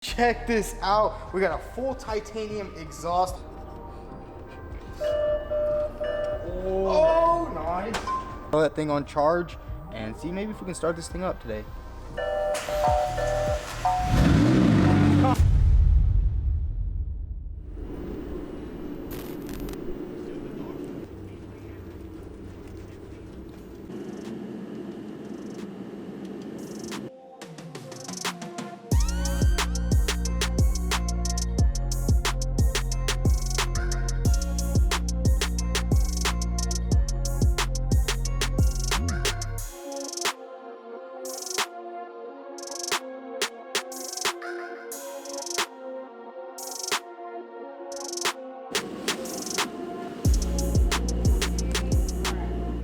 Check this out. We got a full titanium exhaust. Oh, nice. Throw that thing on charge and see maybe if we can start this thing up today.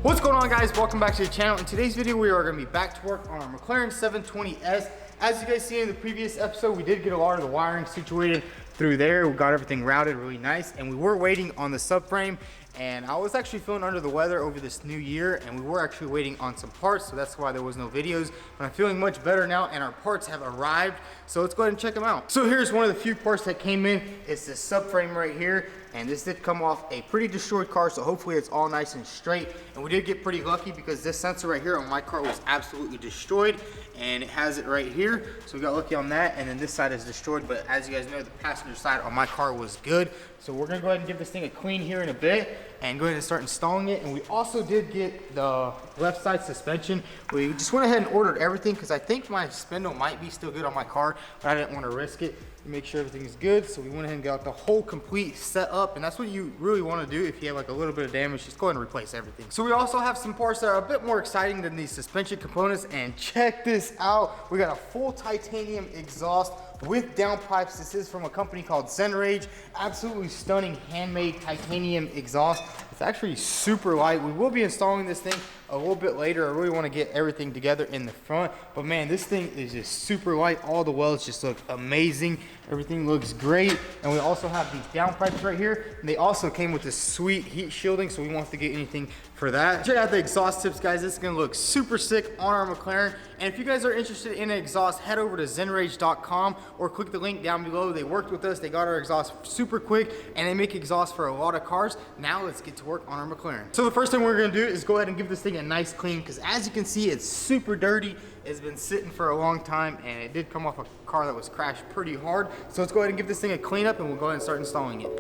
What's going on, guys? Welcome back to the channel. In today's video, we are going to be back to work on our McLaren 720s. As you guys see in the previous episode, we did get a lot of the wiring situated through there. We got everything routed really nice, and we were waiting on the subframe. And I was actually feeling under the weather over this new year, and we were actually waiting on some parts, so that's why there was no videos. But I'm feeling much better now, and our parts have arrived, so let's go ahead and check them out. So here's one of the few parts that came in. It's this subframe right here, and this did come off a pretty destroyed car, so hopefully it's all nice and straight. And we did get pretty lucky because this sensor right here on my car was absolutely destroyed, and it has it right here, so we got lucky on that. And then this side is destroyed, but as you guys know, the passenger side on my car was good. So we're gonna go ahead and give this thing a clean here in a bit and go ahead and start installing it. And we also did get the left side suspension. We just went ahead and ordered everything because I think my spindle might be still good on my car, but I didn't want to risk it to make sure everything is good. So we went ahead and got the whole complete setup, and that's what you really want to do if you have like a little bit of damage. Just go ahead and replace everything. So we also have some parts that are a bit more exciting than these suspension components, and check this out. We got a full titanium exhaust with downpipes. This is from a company called Zenrage. Absolutely stunning handmade titanium exhaust. It's actually super light. We will be installing this thing a little bit later. I really want to get everything together in the front, but man, this thing is just super light. All the welds just look amazing. Everything looks great. And we also have these downpipes right here, and they also came with this sweet heat shielding, so we won't have to get anything for that. Check out the exhaust tips, guys. This is gonna look super sick on our McLaren. And if you guys are interested in an exhaust, head over to zenrage.com or click the link down below. They worked with us, they got our exhaust super quick, and they make exhaust for a lot of cars. Now let's get to work on our McLaren. So the first thing we're gonna do is go ahead and give this thing a nice clean, because as you can see, it's super dirty. It's been sitting for a long time, and it did come off a car that was crashed pretty hard. So let's go ahead and give this thing a clean up, and we'll go ahead and start installing it.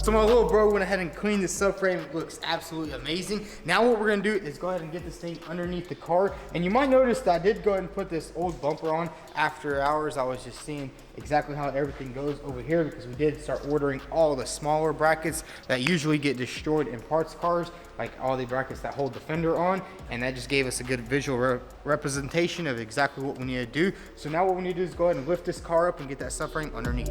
So my little bro went ahead and cleaned the subframe. It looks absolutely amazing. Now what we're gonna do is go ahead and get this thing underneath the car. And you might notice that I did go ahead and put this old bumper on after hours. I was just seeing exactly how everything goes over here, because we did start ordering all the smaller brackets that usually get destroyed in parts cars, like all the brackets that hold the fender on. And that just gave us a good visual representation of exactly what we need to do. So now what we need to do is go ahead and lift this car up and get that subframe underneath.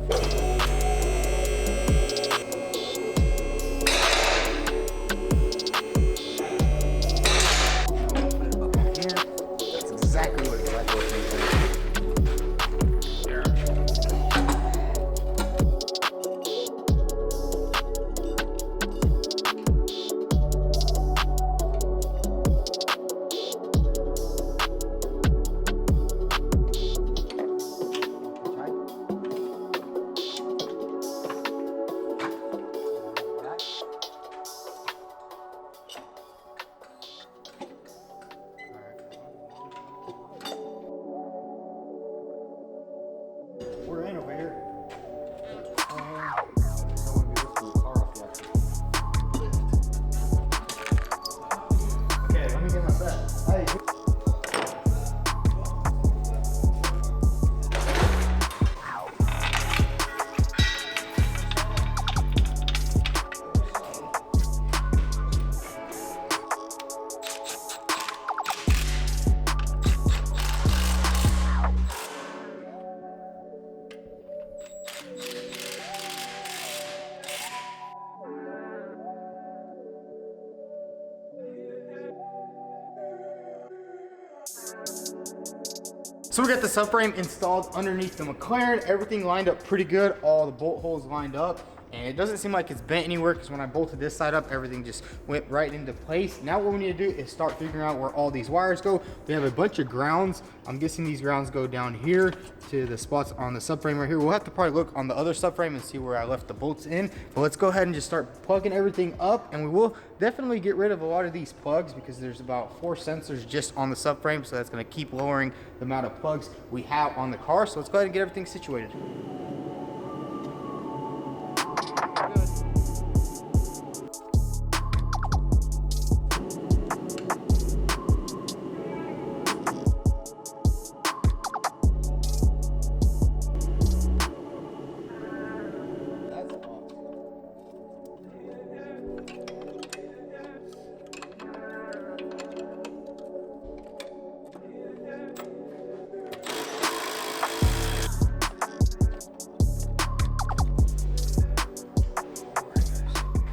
So we got the subframe installed underneath the McLaren. Everything lined up pretty good. All the bolt holes lined up. And it doesn't seem like it's bent anywhere because when I bolted this side up, everything just went right into place. Now what we need to do is start figuring out where all these wires go. We have a bunch of grounds. I'm guessing these grounds go down here to the spots on the subframe right here. We'll have to probably look on the other subframe and see where I left the bolts in. But let's go ahead and just start plugging everything up. And we will definitely get rid of a lot of these plugs because there's about 4 sensors just on the subframe. So that's gonna keep lowering the amount of plugs we have on the car. So let's go ahead and get everything situated.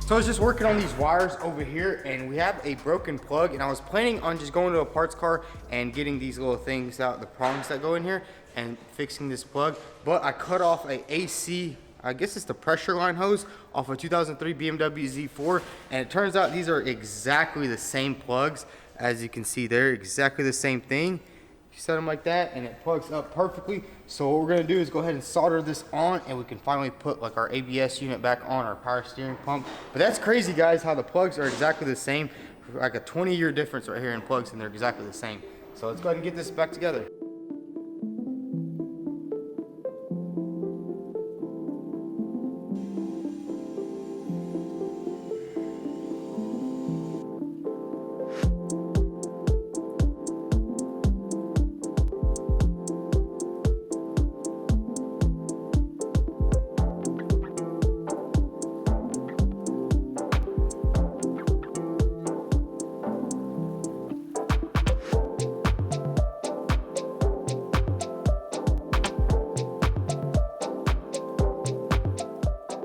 So I was just working on these wires over here and we have a broken plug, and I was planning on just going to a parts car and getting these little things out, the prongs that go in here, and fixing this plug. But I cut off a AC, I guess it's the pressure line hose, off a 2003 BMW Z4, and it turns out these are exactly the same plugs. As you can see, they're exactly the same thing. You set them like that and it plugs up perfectly. So what we're gonna do is go ahead and solder this on, and we can finally put like our ABS unit back on, our power steering pump. But that's crazy, guys, how the plugs are exactly the same. Like a 20-year difference right here in plugs, and they're exactly the same. So let's go ahead and get this back together.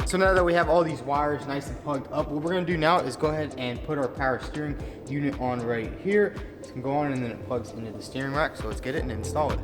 So now that we have all these wires nice and plugged up, what we're gonna do now is go ahead and put our power steering unit on right here. This can go on and then it plugs into the steering rack. So let's get it and install it.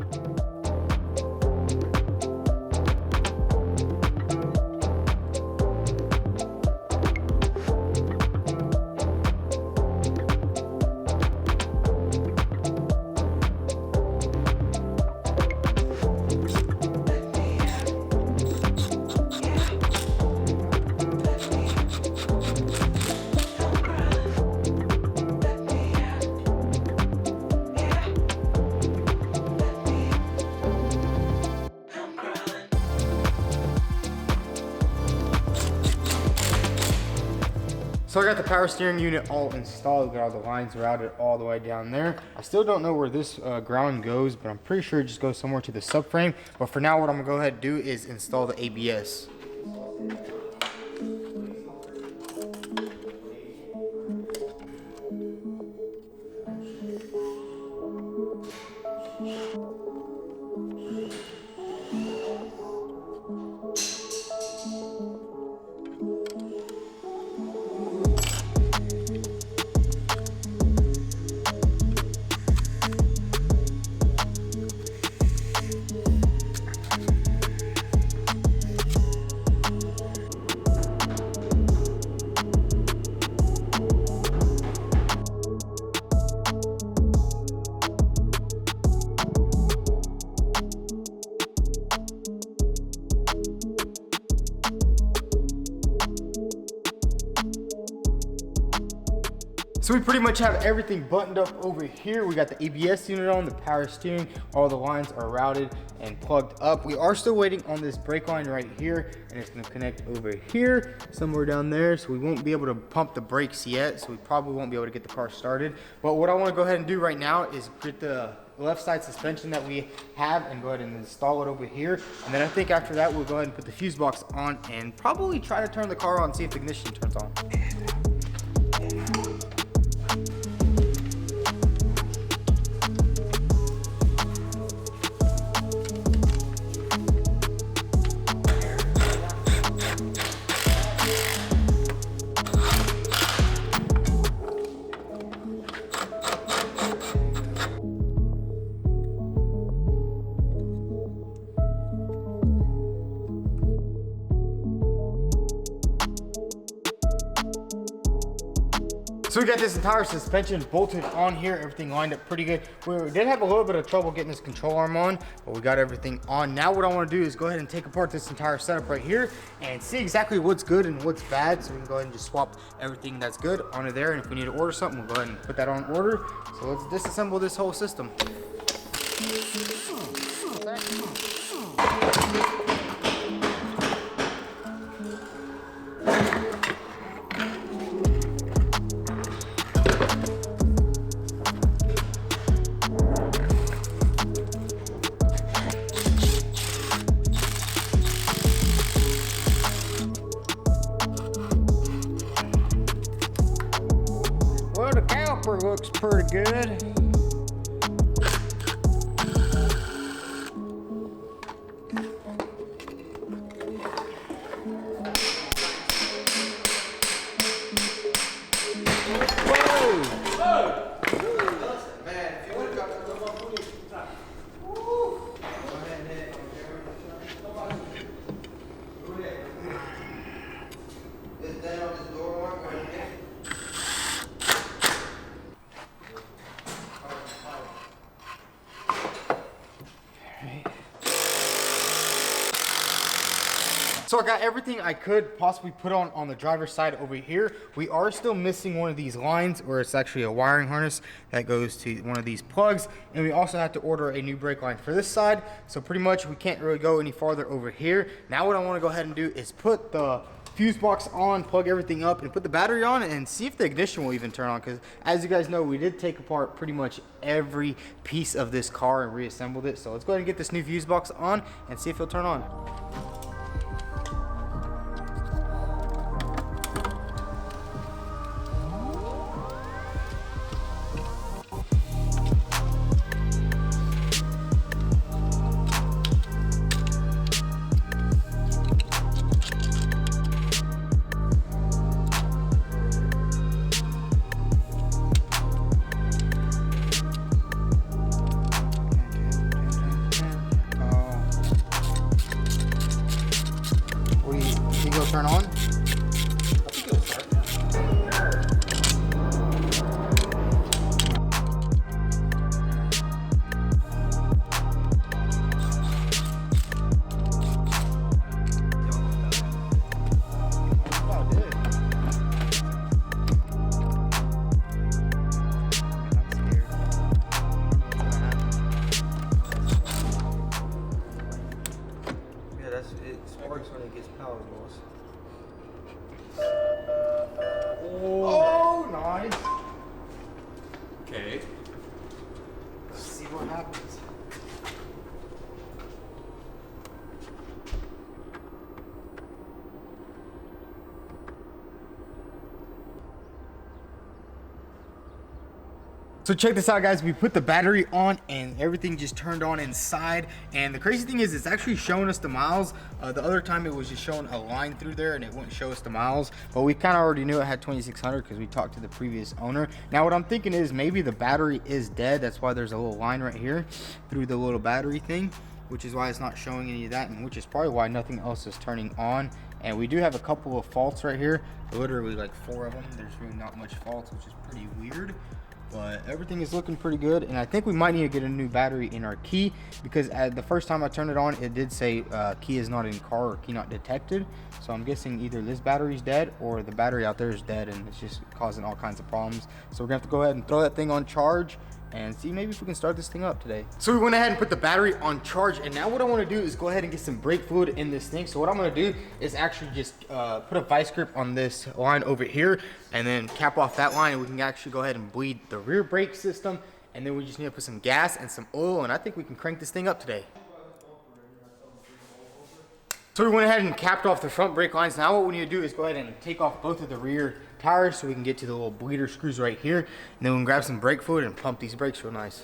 So I got the power steering unit all installed, got all the lines routed all the way down there. I still don't know where this ground goes, but I'm pretty sure it just goes somewhere to the subframe. But for now, what I'm gonna go ahead and do is install the ABS. So we pretty much have everything buttoned up over here. We got the ABS unit on, the power steering, all the lines are routed and plugged up. We are still waiting on this brake line right here, and it's gonna connect over here, somewhere down there. So we won't be able to pump the brakes yet, so we probably won't be able to get the car started. But what I wanna go ahead and do right now is get the left side suspension that we have and go ahead and install it over here. And then I think after that, we'll go ahead and put the fuse box on and probably try to turn the car on, see if the ignition turns on. So we got this entire suspension bolted on here, everything lined up pretty good. We did have a little bit of trouble getting this control arm on, but we got everything on. Now what I want to do is go ahead and take apart this entire setup right here and see exactly what's good and what's bad, so we can go ahead and just swap everything that's good onto there, and if we need to order something, we'll go ahead and put that on order. So let's disassemble this whole system. Well, the caliper looks pretty good. So I got everything I could possibly put on the driver's side over here. We are still missing one of these lines, or it's actually a wiring harness that goes to one of these plugs, and we also have to order a new brake line for this side. So pretty much we can't really go any farther over here. Now what I want to go ahead and do is put the fuse box on, plug everything up, and put the battery on and see if the ignition will even turn on, because as you guys know, we did take apart pretty much every piece of this car and reassembled it. So let's go ahead and get this new fuse box on and see if it'll turn on. Turn on. It sparks when it gets power, boss. Oh, nice. Okay. Let's see what happens. So check this out, guys. We put the battery on and everything just turned on inside. And the crazy thing is it's actually showing us the miles. The other time it was just showing a line through there and it wouldn't show us the miles. But we kind of already knew it had 2,600 because we talked to the previous owner. Now what I'm thinking is maybe the battery is dead. That's why there's a little line right here through the little battery thing, which is why it's not showing any of that, and which is probably why nothing else is turning on. And we do have a couple of faults right here, literally like 4 of them. There's really not much faults, which is pretty weird. But everything is looking pretty good, and I think we might need to get a new battery in our key, because the first time I turned it on, it did say key is not in car or key not detected. So I'm guessing either this battery's dead or the battery out there is dead, and it's just causing all kinds of problems. So we're gonna have to go ahead and throw that thing on charge and see maybe if we can start this thing up today. So we went ahead and put the battery on charge, and now what I want to do is go ahead and get some brake fluid in this thing. So what I'm going to do is actually just put a vice grip on this line over here and then cap off that line, and we can actually go ahead and bleed the rear brake system, and then we just need to put some gas and some oil, and I think we can crank this thing up today. So we went ahead and capped off the front brake lines. Now what we need to do is go ahead and take off both of the rear tires so we can get to the little bleeder screws right here, and then we can grab some brake fluid and pump these brakes real nice.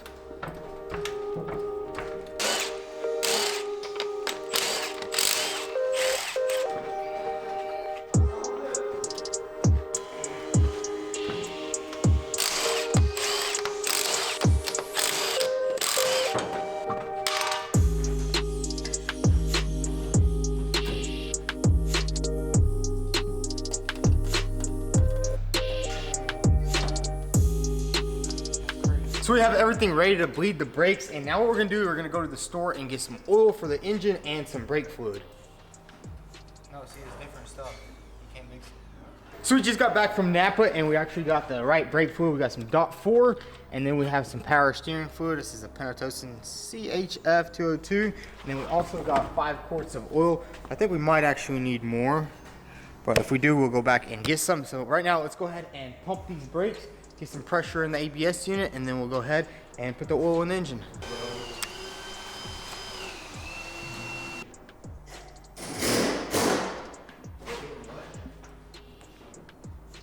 So we have everything ready to bleed the brakes, and now what we're gonna do, we're gonna go to the store and get some oil for the engine and some brake fluid. No, see, it's different stuff. You can't mix it. So we just got back from Napa, and we actually got the right brake fluid. We got some .4, and then we have some power steering fluid. This is a Pentosan CHF 202, and then we also got 5 quarts of oil. I think we might actually need more, but if we do, we'll go back and get some. So right now, let's go ahead and pump these brakes, get some pressure in the ABS unit, and then we'll go ahead and put the oil in the engine.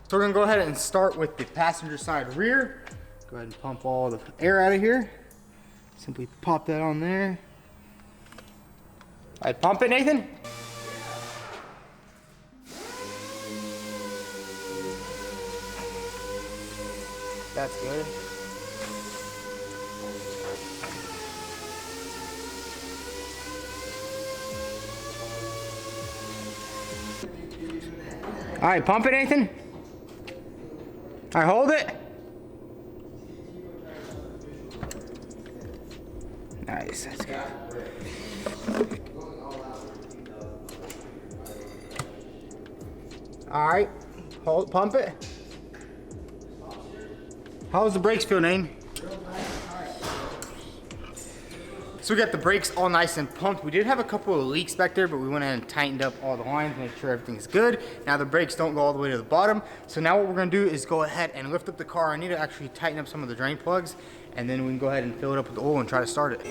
So we're gonna go ahead and start with the passenger side rear. Go ahead and pump all the air out of here. Simply pop that on there. All right, pump it, Nathan. That's good. All right, pump it, Nathan. All right, hold it. Nice, that's good. All right, hold, pump it. How's the brakes feel, Nate? So we got the brakes all nice and pumped. We did have a couple of leaks back there, but we went ahead and tightened up all the lines, make sure everything's good. Now the brakes don't go all the way to the bottom. So now what we're gonna do is go ahead and lift up the car. I need to actually tighten up some of the drain plugs, and then we can go ahead and fill it up with oil and try to start it.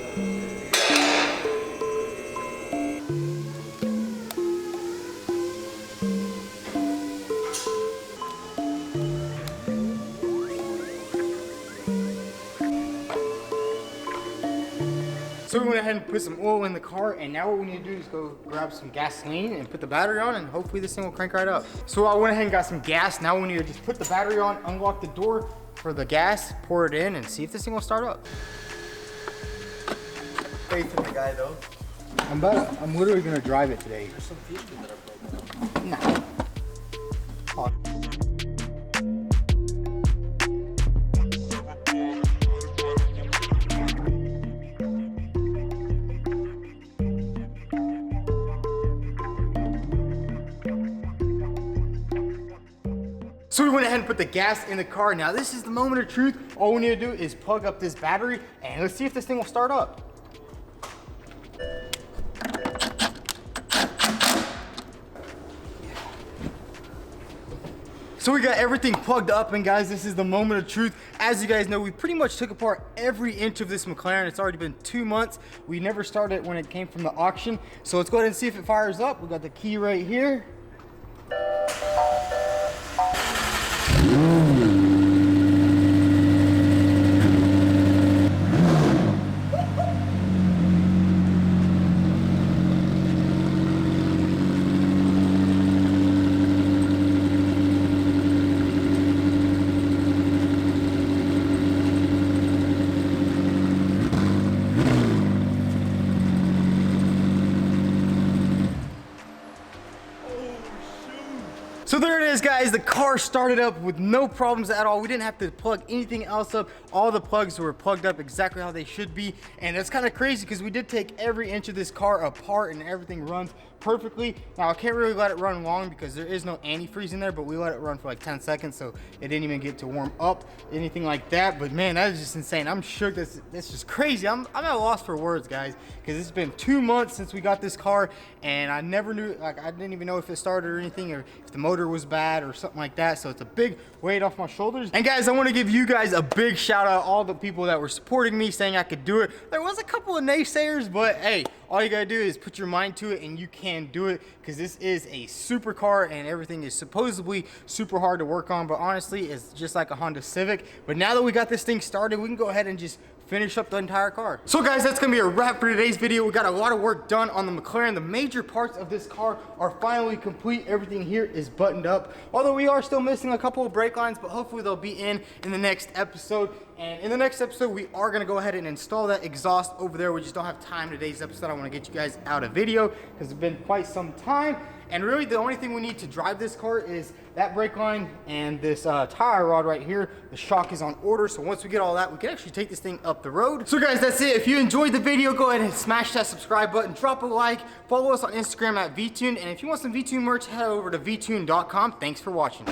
So we went ahead and put some oil in the car, and now what we need to do is go grab some gasoline and put the battery on, and hopefully this thing will crank right up. So I went ahead and got some gas. Now we need to just put the battery on, unlock the door for the gas, pour it in, and see if this thing will start up. Faith in the guy though. I'm literally gonna drive it today. There's some fuses that are broken. Nah. Oh. So we went ahead and put the gas in the car. Now this is the moment of truth. All we need to do is plug up this battery, and let's see if this thing will start up. So we got everything plugged up, and guys, this is the moment of truth. As you guys know, we pretty much took apart every inch of this McLaren. It's already been 2 months. We never started when it came from the auction. So let's go ahead and see if it fires up. We got the key right here. So there it is, guys. The car started up with no problems at all. We didn't have to plug anything else up. All the plugs were plugged up exactly how they should be. And it's kind of crazy because we did take every inch of this car apart and everything runs perfectly. Now I can't really let it run long because there is no antifreeze in there, but we let it run for like 10 seconds, so it didn't even get to warm up, anything like that. But man, that is just insane. I'm shook. This is crazy. I'm at a loss for words, guys, because it's been 2 months since we got this car, and I never knew, like, I didn't even know if it started or anything, or if the motor was bad or something like that. So it's a big weight off my shoulders. And guys, I want to give you guys a big shout out, all the people that were supporting me, saying I could do it. There was a couple of naysayers, but hey, all you gotta do is put your mind to it and you can do it, because this is a super car and everything is supposedly super hard to work on, but honestly it's just like a Honda Civic. But now that we got this thing started, we can go ahead and just finish up the entire car. So guys, that's gonna be a wrap for today's video. We got a lot of work done on the McLaren. The major parts of this car are finally complete. Everything here is buttoned up, although we are still missing a couple of brake lines, but hopefully they'll be in the next episode. And in the next episode, we are gonna go ahead and install that exhaust over there. We just don't have time today's episode. I wanna get you guys out a video because it's been quite some time. And really the only thing we need to drive this car is that brake line and this tire rod right here. The shock is on order, so once we get all that, we can actually take this thing up the road. So guys, that's it. If you enjoyed the video, go ahead and smash that subscribe button, drop a like, follow us on Instagram at Vtuned, and if you want some Vtuned merch, head over to vtuned.com. Thanks for watching.